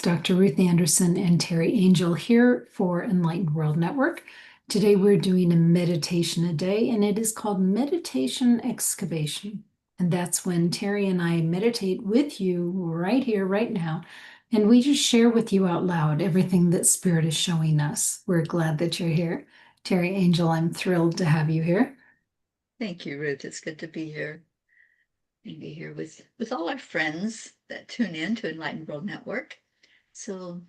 Dr. Ruth Anderson and Teri Angel here for Enlightened World Network. Today we're doing a meditation a day, and it is called Meditation Excavation. And that's when Teri and I meditate with you right here, right now, and we just share with you out loud everything that Spirit is showing us. We're glad that you're here. Teri Angel, I'm thrilled to have you here. Thank you, Ruth. It's good to be here and be here with all our friends that tune in to Enlightened World Network. So,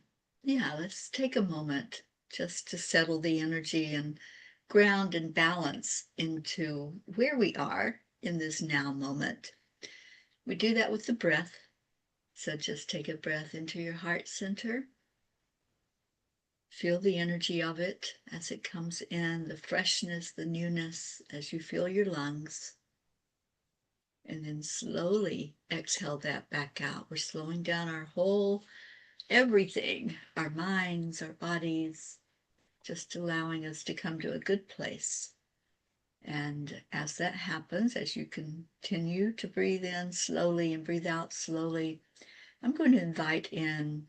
yeah, let's take a moment just to settle the energy and ground and balance into where we are in this now moment. We do that with the breath. So just take a breath into your heart center. Feel the energy of it as it comes in, the freshness, the newness, as you feel your lungs. And then slowly exhale that back out. We're slowing down our whole everything, our minds, our bodies, just allowing us to come to a good place. And as that happens, as you continue to breathe in slowly and breathe out slowly, I'm going to invite in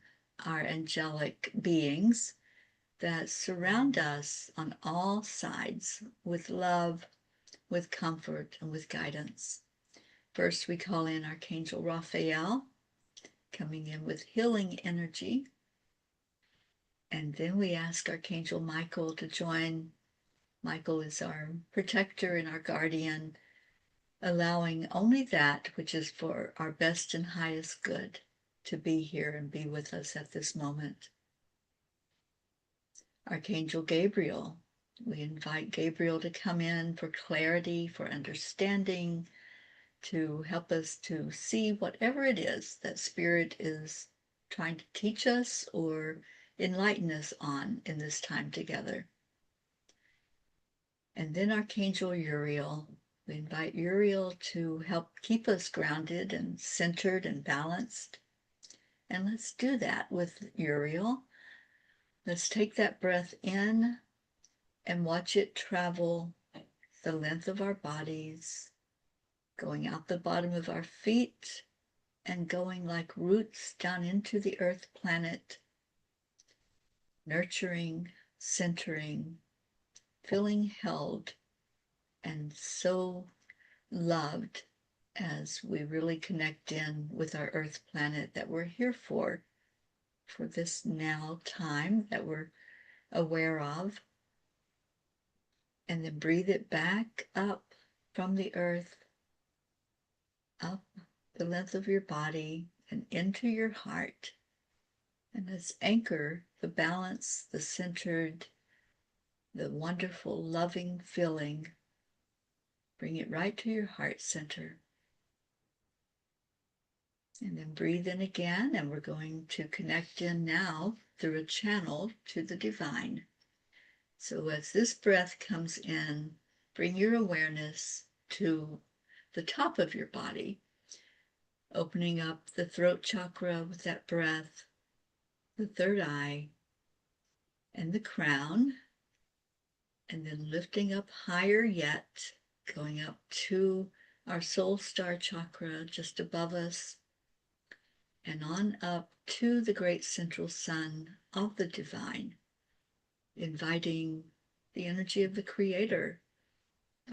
our angelic beings that surround us on all sides with love, with comfort, and with guidance. First, we call in Archangel Raphael, coming in with healing energy. And then we ask Archangel Michael to join. Michael is our protector and our guardian, allowing only that which is for our best and highest good to be here and be with us at this moment. Archangel Gabriel, we invite Gabriel to come in for clarity, for understanding, to help us to see whatever it is that Spirit is trying to teach us or enlighten us on in this time together. And then Archangel Uriel. We invite Uriel to help keep us grounded and centered and balanced. And let's do that with Uriel. Let's take that breath in and watch it travel the length of our bodies, going out the bottom of our feet and going like roots down into the earth planet, nurturing, centering, feeling held, and so loved as we really connect in with our earth planet that we're here for this now time that we're aware of. And then breathe it back up from the earth, up the length of your body and into your heart. And let's anchor the balance, the centered, the wonderful, loving feeling. Bring it right to your heart center. And then breathe in again, and we're going to connect in now through a channel to the divine. So as this breath comes in, bring your awareness to the top of your body, opening up the throat chakra with that breath, the third eye, and the crown, and then lifting up higher yet, going up to our soul star chakra just above us, and on up to the great central sun of the divine, inviting the energy of the creator,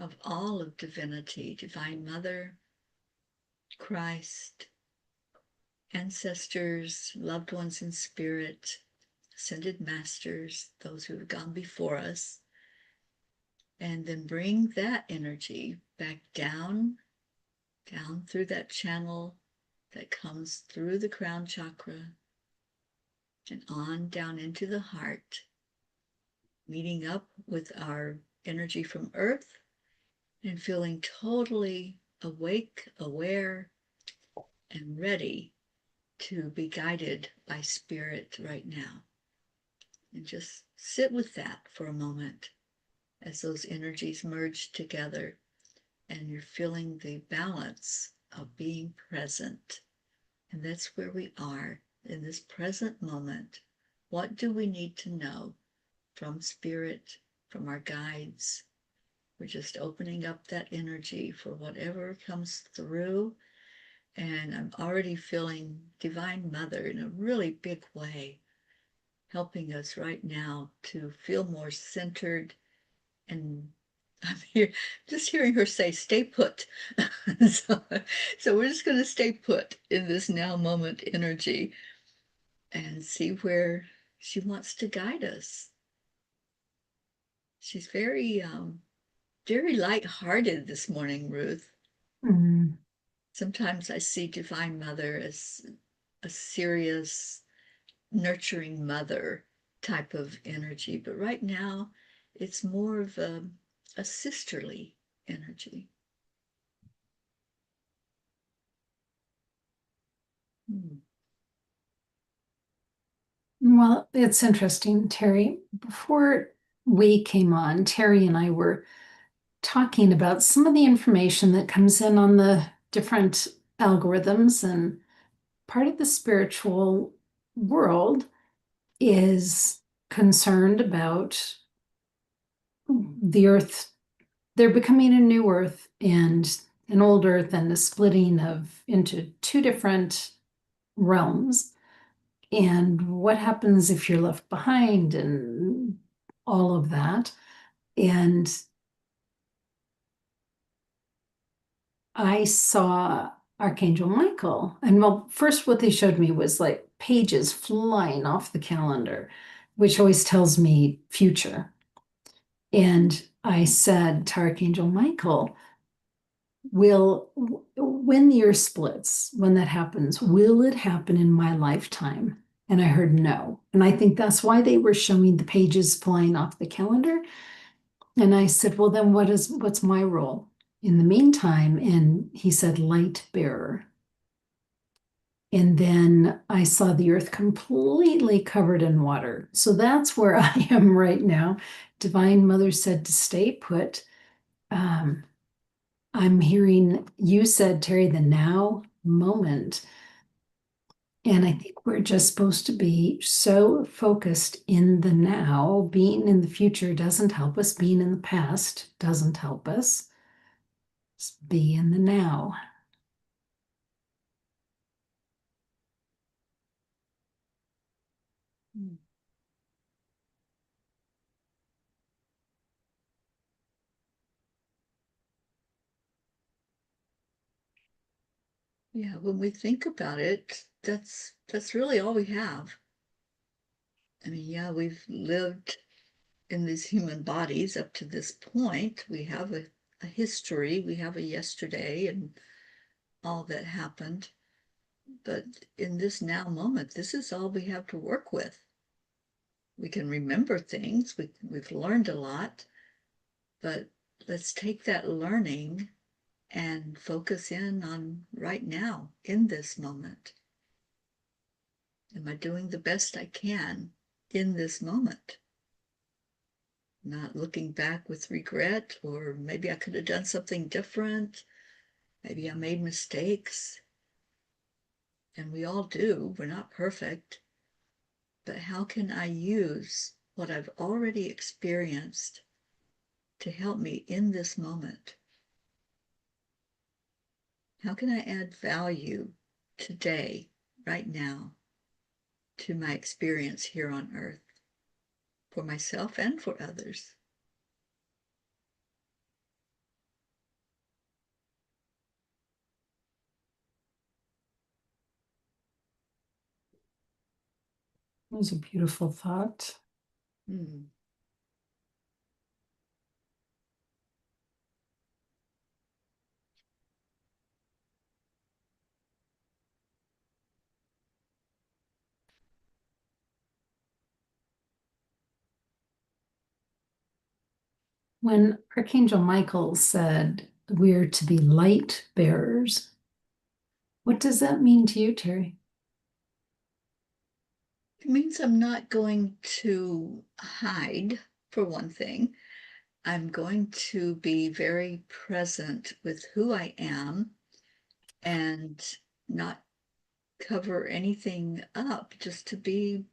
of all of divinity, Divine Mother, Christ, ancestors, loved ones in spirit, ascended masters, those who have gone before us, and then bring that energy back down through that channel that comes through the crown chakra and on down into the heart, meeting up with our energy from earth and feeling totally awake, aware, and ready to be guided by Spirit right now. And just sit with that for a moment as those energies merge together and you're feeling the balance of being present. And that's where we are in this present moment. What do we need to know from Spirit, from our guides? We're just opening up that energy for whatever comes through And I'm already feeling Divine Mother in a really big way, helping us right now to feel more centered. And I'm here just hearing her say, stay put. so, so we're just going to stay put in this now moment energy and see where she wants to guide us. She's very light-hearted this morning, Ruth. Mm. Sometimes I see Divine Mother as a serious, nurturing mother type of energy, but right now it's more of a sisterly energy. Hmm. Well, it's interesting, Teri. Before we came on, Teri and I were talking about some of the information that comes in on the different algorithms, and part of the spiritual world is concerned about the earth. They're becoming a new earth and an old earth, and the splitting of into two different realms, and what happens if you're left behind and all of that. And I saw Archangel Michael. And well, first, what they showed me was like pages flying off the calendar, which always tells me future. And I said to Archangel Michael, will, when the year splits, when that happens, will it happen in my lifetime? And I heard no. And I think that's why they were showing the pages flying off the calendar. And I said, well, then what's my role in the meantime? And he said, light bearer. And then I saw the earth completely covered in water. So that's where I am right now. Divine Mother said to stay put. Um, I'm hearing you said, Teri, the now moment. And I think we're just supposed to be so focused in the now. Being in the future doesn't help us. Being in the past doesn't help us. Just be in the now. Hmm. Yeah, when we think about it, that's really all we have. I mean, yeah, we've lived in these human bodies up to this point. We have a history, we have a yesterday and all that happened. But in this now moment, this is all we have to work with. We can remember things, we've learned a lot, but let's take that learning and focus in on right now, in this moment. Am I doing the best I can in this moment? Not looking back with regret, or maybe I could have done something different. Maybe I made mistakes. And we all do. We're not perfect. But how can I use what I've already experienced to help me in this moment? How can I add value today, right now, to my experience here on earth, for myself and for others? It was a beautiful thought. Hmm. When Archangel Michael said we're to be light bearers, what does that mean to you, Teri? It means I'm not going to hide, for one thing. I'm going to be very present with who I am and not cover anything up, just to be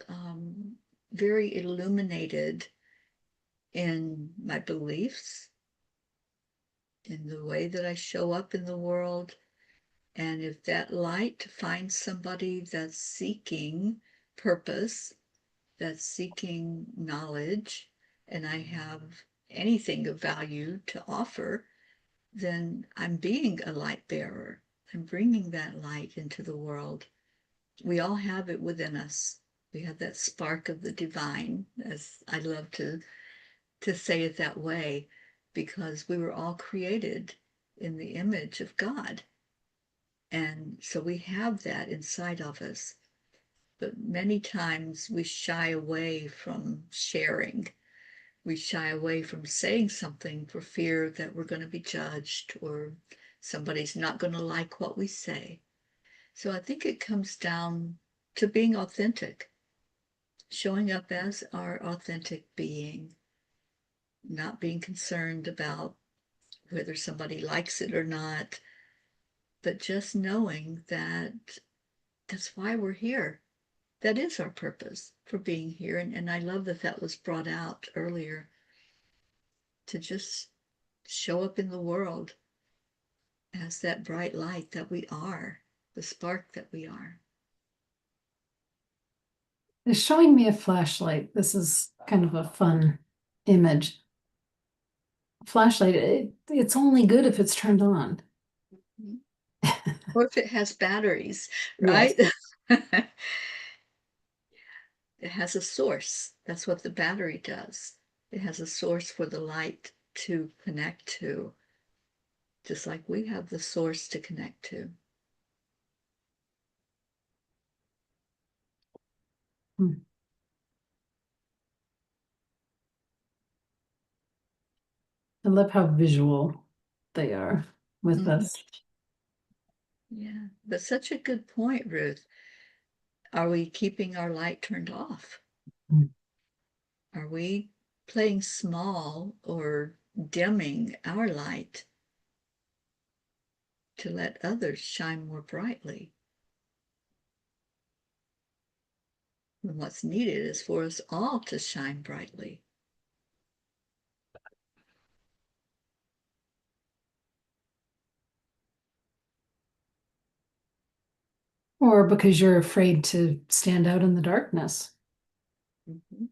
um, very illuminated in my beliefs, in the way that I show up in the world, And if that light finds somebody that's seeking purpose, that's seeking knowledge, and I have anything of value to offer, then I'm being a light bearer. I'm bringing that light into the world. We all have it within us. We have that spark of the divine, as I love to say it that way, because we were all created in the image of God. And so we have that inside of us. But many times we shy away from sharing. We shy away from saying something for fear that we're going to be judged or somebody's not going to like what we say. So I think it comes down to being authentic, showing up as our authentic being, not being concerned about whether somebody likes it or not, but just knowing that that's why we're here. That is our purpose for being here. And I love that that was brought out earlier, to just show up in the world as that bright light that we are, the spark that we are. They're showing me a flashlight. This is kind of a fun image. Flashlight, it's only good if it's turned on. Or if it has batteries, Yes. right? It has a source. That's what the battery does. It has a source for the light to connect to, just like we have the source to connect to. Hmm. I love how visual they are with Mhm. this. Yeah, but such a good point, Ruth. Are we keeping our light turned off? Hmm. Are we playing small or dimming our light to let others shine more brightly? And what's needed is for us all to shine brightly. Or because you're afraid to stand out in the darkness. Mhm.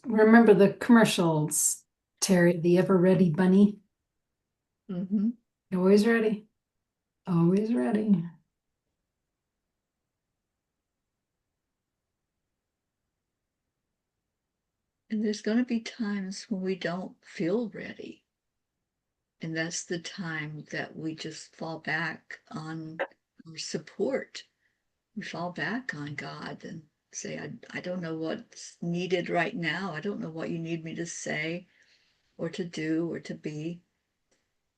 Remember the commercials, Teri, the ever ready bunny? Mhm. Always ready. Always ready. And there's going to be times when we don't feel ready. And that's the time that we just fall back on our support. We fall back on God and say, I don't know what's needed right now. I don't know what you need me to say or to do or to be,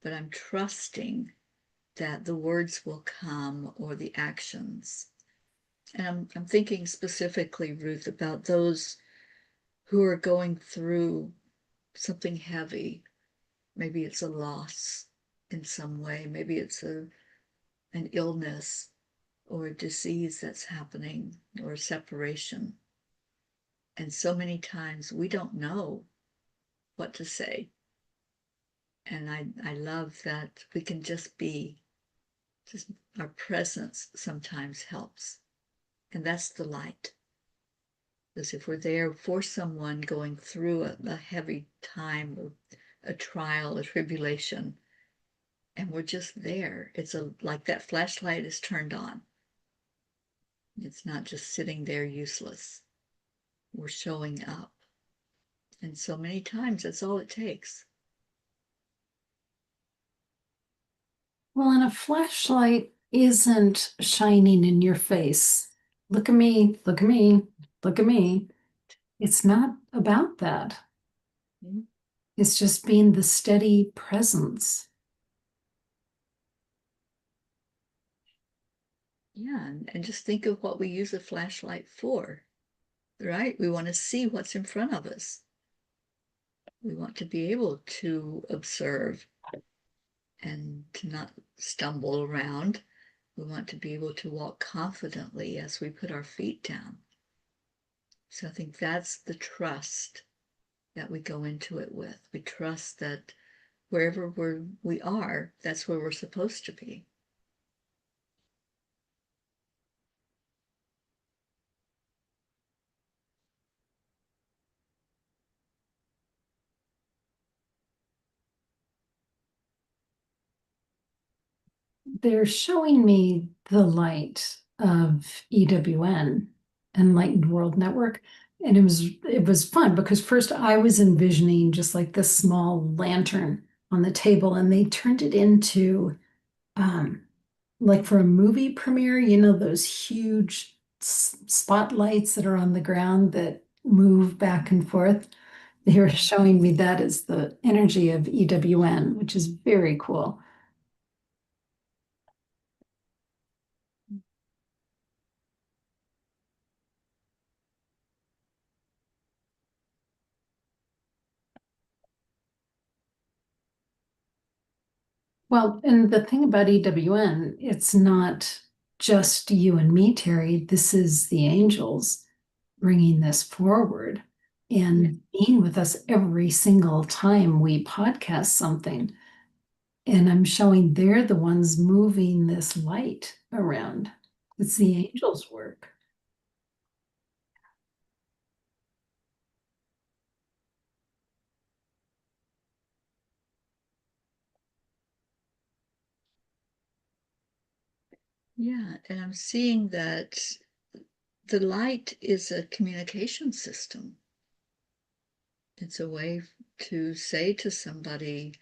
but I'm trusting that the words will come or the actions. And I'm thinking specifically, Ruth, about those who are going through something heavy. Maybe it's a loss in some way. Maybe it's an illness or a disease that's happening or a separation. And so many times we don't know what to say. And I love that we can just be, just our presence sometimes helps. And that's the light. Because if we're there for someone going through a heavy time of a trial, a tribulation, and we're just there, it's like that flashlight is turned on. It's not just sitting there useless. We're showing up. And so many times that's all it takes. Well, and a flashlight isn't shining in your face. Look at me, look at me, look at me. It's not about that. Mhm. It's just being the steady presence. Yeah, and just think of what we use a flashlight for, right? We want to see what's in front of us. We want to be able to observe and to not stumble around. We want to be able to walk confidently as we put our feet down. So I think that's the trust that we go into it with. We trust that wherever we are, that's where we're supposed to be. They're showing me the light of EWN, Enlightened World Network. And it was fun because first I was envisioning just like this small lantern on the table, and they turned it into like for a movie premiere, those huge spotlights that are on the ground that move back and forth. They were showing me that as the energy of EWN, which is very cool. Well, and the thing about EWN, it's not just you and me, Teri. This is the angels bringing this forward Yeah. and being with us every single time we podcast something. And I'm showing they're the ones moving this light around. It's the angels' work. Yeah, and I'm seeing that the light is a communication system. It's a way to say to somebody,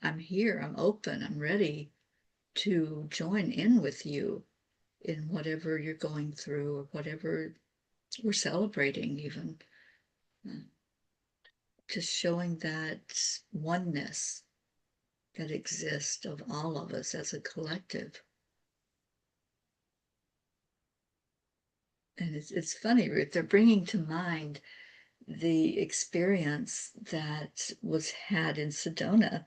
I'm here, I'm open, I'm ready to join in with you in whatever you're going through or whatever we're celebrating, even. Uh, Just showing that oneness that exists of all of us as a collective. And it's funny, Ruth, they're bringing to mind the experience that was had in Sedona,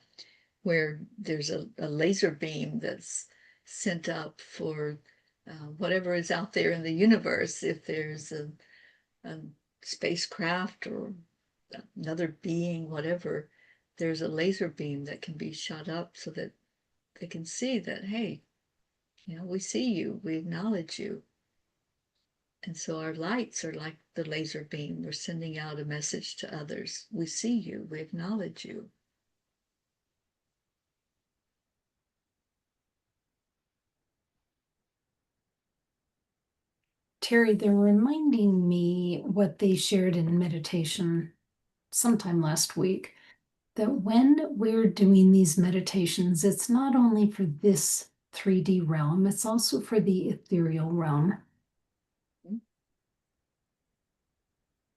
where there's a laser beam that's sent up for whatever is out there in the universe. If there's a spacecraft or another being, whatever, there's a laser beam that can be shot up so that they can see that, hey, we see you, we acknowledge you. And so our lights are like the laser beam. We're sending out a message to others. We see you, we acknowledge you. Teri, they're reminding me what they shared in meditation sometime last week, that when we're doing these meditations, it's not only for this 3D realm, it's also for the ethereal realm.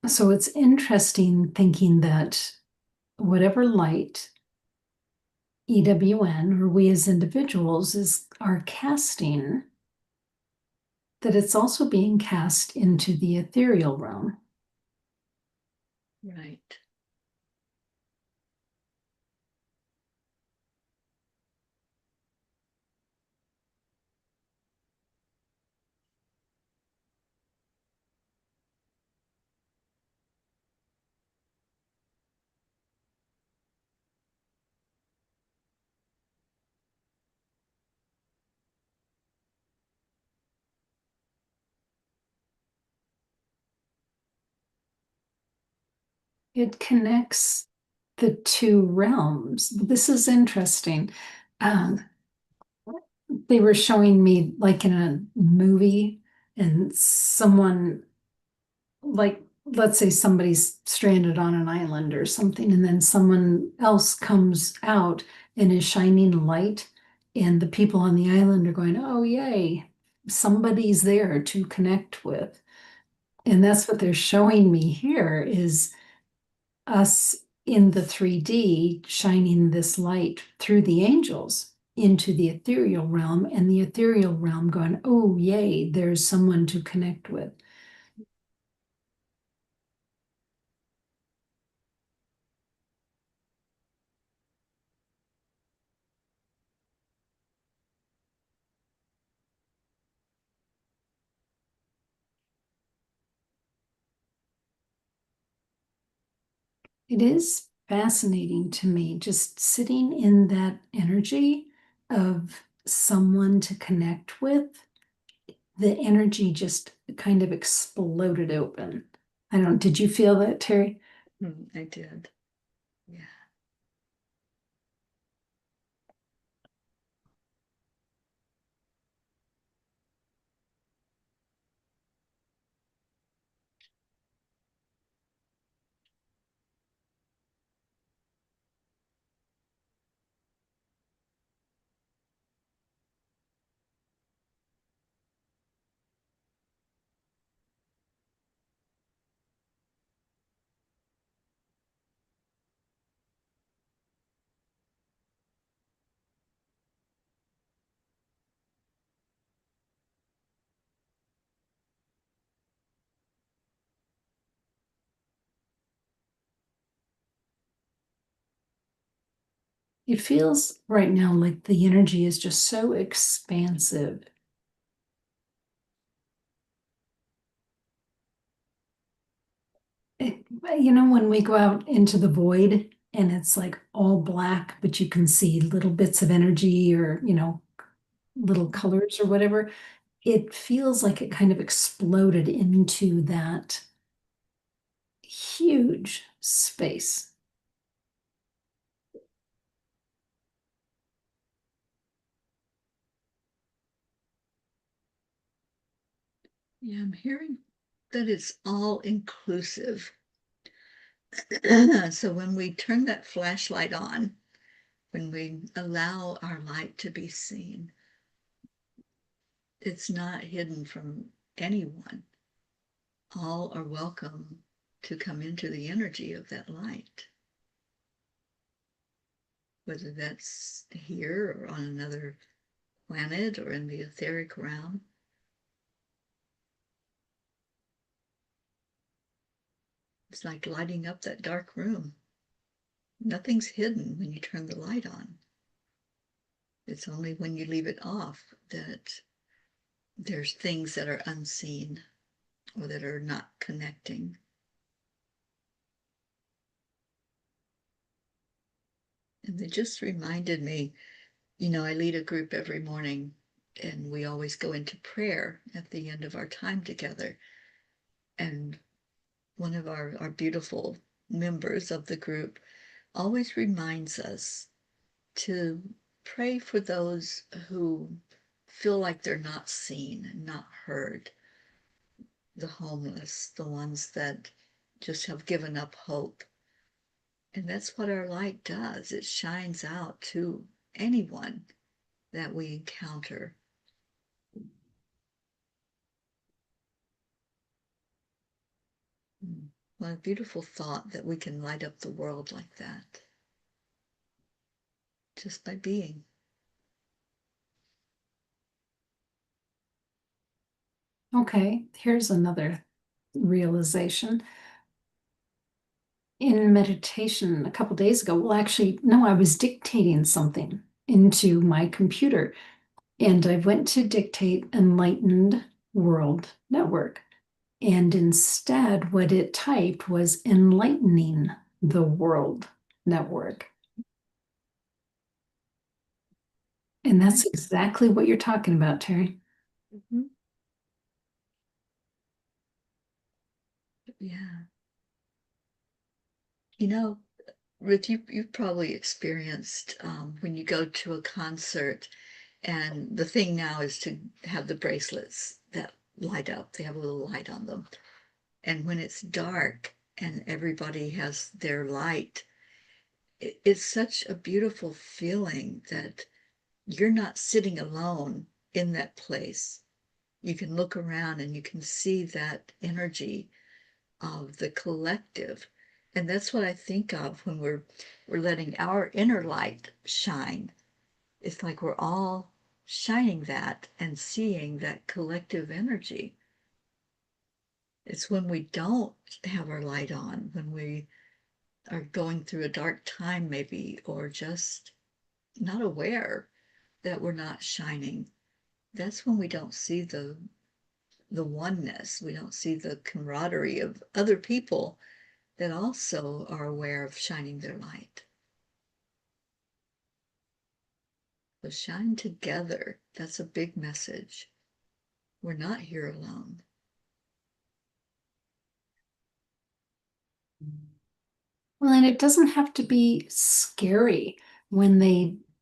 So it's interesting thinking that whatever light EWN or we as individuals are casting, that it's also being cast into the ethereal realm. Right. It connects the two realms. This is interesting. Um, they were showing me like in a movie, and someone, like, let's say somebody's stranded on an island or something, and then someone else comes out and is shining light, and the people on the island are going, oh, yay, somebody's there to connect with. And that's what they're showing me here is us in the 3D shining this light through the angels into the ethereal realm, and the ethereal realm going, oh, yay, there's someone to connect with. It is fascinating to me just sitting in that energy of someone to connect with. The energy just kind of exploded open. I don't, did you feel that, Teri? I did. Yeah. It feels right now like the energy is just so expansive. It, when we go out into the void and it's like all black, but you can see little bits of energy or, little colors or whatever, it feels like it kind of exploded into that huge space. Yeah, I'm hearing that it's all inclusive. So when we turn that flashlight on, when we allow our light to be seen, it's not hidden from anyone. All are welcome to come into the energy of that light, whether that's here or on another planet or in the etheric realm. It's like lighting up that dark room. Nothing's hidden when you turn the light on. It's only when you leave it off that there's things that are unseen or that are not connecting. And they just reminded me, I lead a group every morning and we always go into prayer at the end of our time together. And one of our beautiful members of the group always reminds us to pray for those who feel like they're not seen and not heard, the homeless, the ones that just have given up hope. And that's what our light does. It shines out to anyone that we encounter. What a beautiful thought that we can light up the world like that just by being. Okay, here's another realization. In meditation a couple days ago, well, actually, no, I was dictating something into my computer and I went to dictate Enlightened World Network. And instead, what it typed was Enlightening the World Network. And that's exactly what you're talking about, Teri. Mm-hmm. Yeah. You know, Ruth, you've probably experienced when you go to a concert, and the thing now is to have the bracelets that light up. They have a little light on them. And when it's dark and everybody has their light, it's such a beautiful feeling that you're not sitting alone in that place. You can look around and you can see that energy of the collective. And that's what I think of when we're letting our inner light shine. It's like we're all shining that and seeing that collective energy. It's when we don't have our light on, when we are going through a dark time maybe, or just not aware that we're not shining. That's when we don't see the oneness. We don't see the camaraderie of other people that also are aware of shining their light. So shine together. That's a big message. We're not here alone. Well, and it doesn't have to be scary when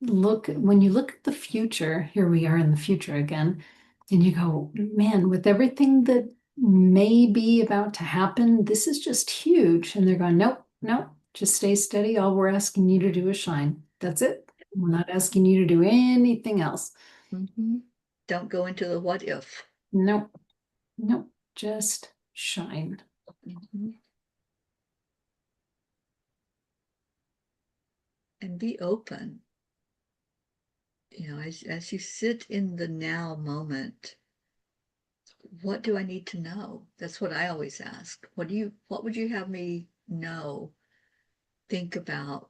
when you look at the future, here we are in the future again, and you go, man, with everything that may be about to happen, this is just huge. And they're going, nope, nope, just stay steady. All we're asking you to do is shine. That's it. We're not asking you to do anything else. Mm-hmm. Don't go into the what if. Nope, nope, just shine. Mm-hmm. And be open. As you sit in the now moment, what do I need to know? That's what I always ask. What would you have me know, think about,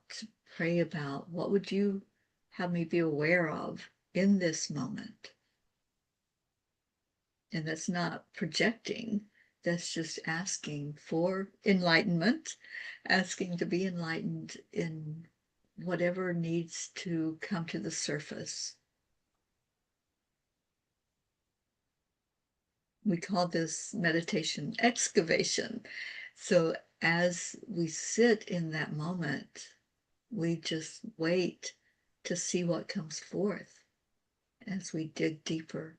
pray about? What would you have me be aware of in this moment? And that's not projecting, that's just asking for enlightenment, asking to be enlightened in whatever needs to come to the surface. We call this meditation excavation. So as we sit in that moment, we just wait to see what comes forth as we dig deeper.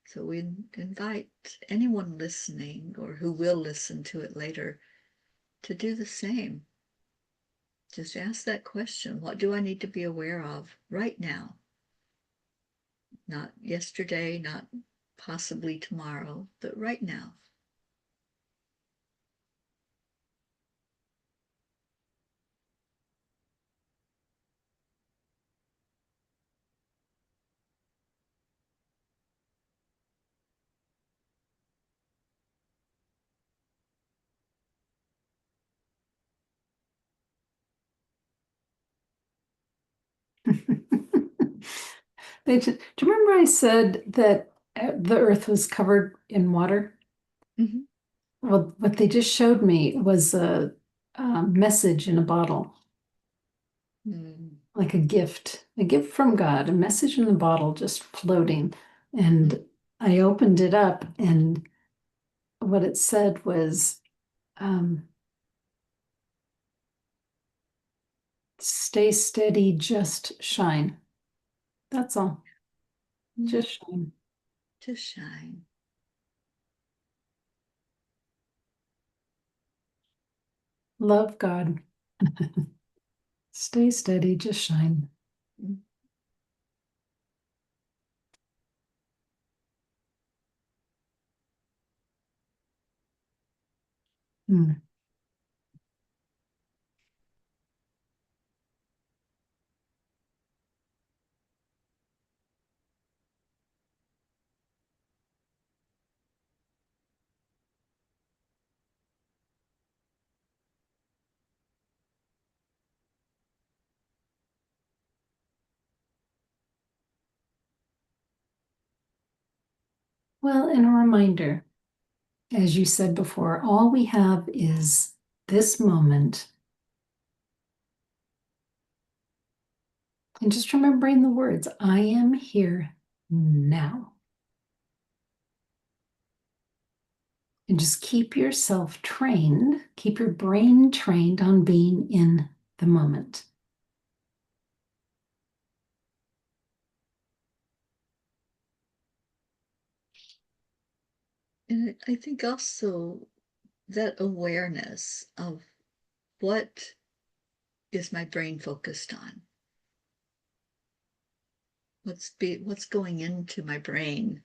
So we invite anyone listening or who will listen to it later to do the same. Just ask that question, what do I need to be aware of right now? Not yesterday, not possibly tomorrow, but right now. Do you remember I said that the earth was covered in water? Mm-hmm. Well, what they just showed me was a message in a bottle, Mm-hmm. like a gift from God, a message in the bottle just floating. And I opened it up, and what it said was, um, stay steady, just shine. That's all. Mm-hmm. Just shine. To shine. Love God. Stay steady, just shine. Mm-hmm. Hmm. Well, and a reminder, as you said before, all we have is this moment. And just remembering the words, I am here now. And just keep yourself trained, keep your brain trained on being in the moment. And I think also that awareness of what is my brain focused on? What's going into my brain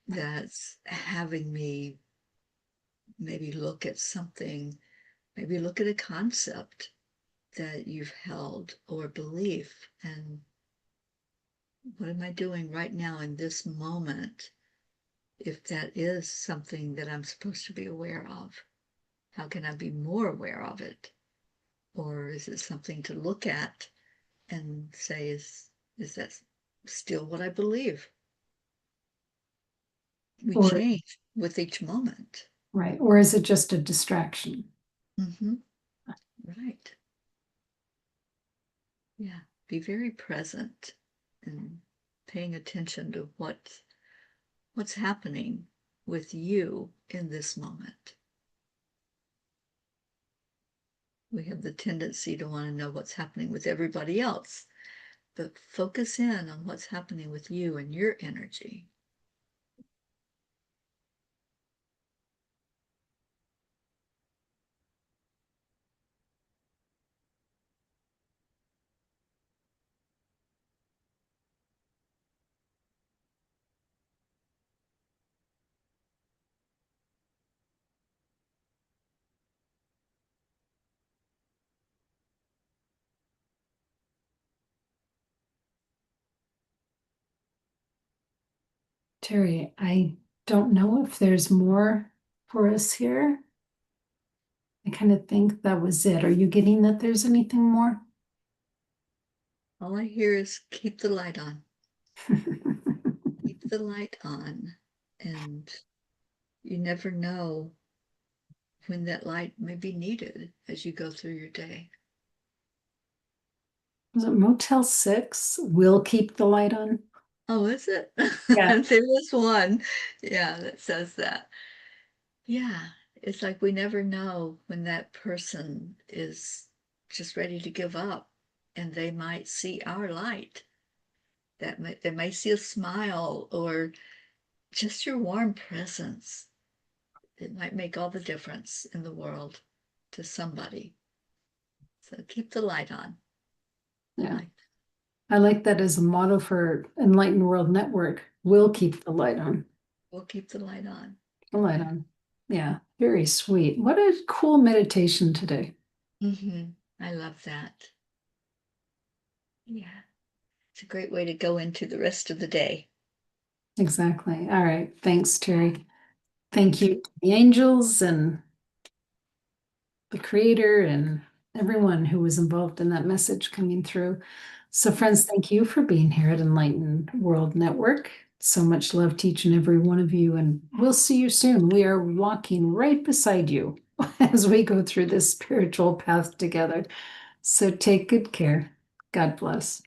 that's having me maybe look at something, maybe look at a concept that you've held or belief, and what am I doing right now in this moment? If that is something that I'm supposed to be aware of, how can I be more aware of it? Or is it something to look at and say, is that still what I believe? We Or change with each moment. right, or is it just a distraction? Mm-hmm. Right. Yeah. Be very present and paying attention to what's happening with you in this moment. We have the tendency to want to know what's happening with everybody else, but focus in on what's happening with you and your energy. Teri, I don't know if there's more for us here. I kind of think that was it. Are you getting that there's anything more? All I hear is keep the light on. Keep the light on. And you never know when that light may be needed as you go through your day. Was it Motel 6? Will keep the light on? Oh, is it? Yeah. There was one. Yeah, that says that. Yeah, it's like we never know when that person is just ready to give up and they might see our light. They may see a smile or just your warm presence. It might make all the difference in the world to somebody. So keep the light on. I Yeah. like that. I like that as a motto for Enlightened World Network. We'll keep the light on. We'll keep the light on. The light on. Yeah, very sweet. What a cool meditation today. I love that. Yeah, it's a great way to go into the rest of the day. Exactly. All right. Thanks, Teri. Thank Thank you. you to the angels and the creator and everyone who was involved in that message coming through. So, friends, thank you for being here at Enlightened World Network. So much love to each and every one of you, and we'll see you soon. We are walking right beside you as we go through this spiritual path together. So, take good care. God bless.